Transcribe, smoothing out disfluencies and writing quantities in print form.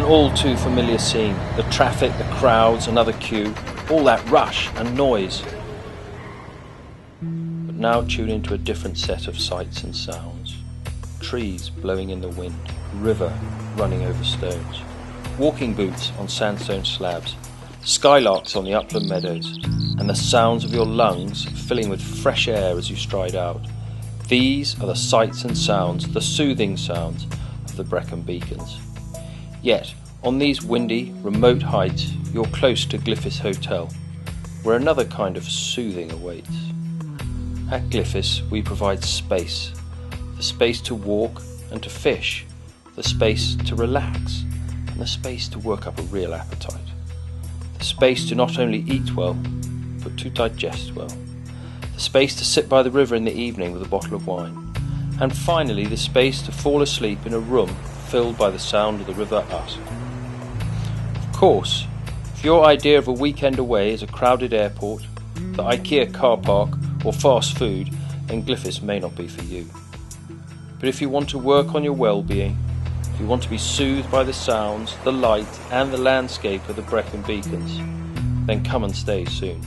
An all too familiar scene, the traffic, the crowds, another queue, all that rush and noise. But now tune into a different set of sights and sounds. Trees blowing in the wind, river running over stones, walking boots on sandstone slabs, skylarks on the upland meadows, and the sounds of your lungs filling with fresh air as you stride out. These are the sights and sounds, the soothing sounds of the Brecon Beacons. Yet, on these windy, remote heights, you're close to Gliffaes Hotel, where another kind of soothing awaits. At Gliffaes, we provide space. The space to walk and to fish, the space to relax, and the space to work up a real appetite. The space to not only eat well, but to digest well. The space to sit by the river in the evening with a bottle of wine. And finally, the space to fall asleep in a room filled by the sound of the river Utt. Of course, if your idea of a weekend away is a crowded airport, the IKEA car park, or fast food, then Gliffaes may not be for you. But if you want to work on your well-being, if you want to be soothed by the sounds, the light and the landscape of the Brecon Beacons, then come and stay soon.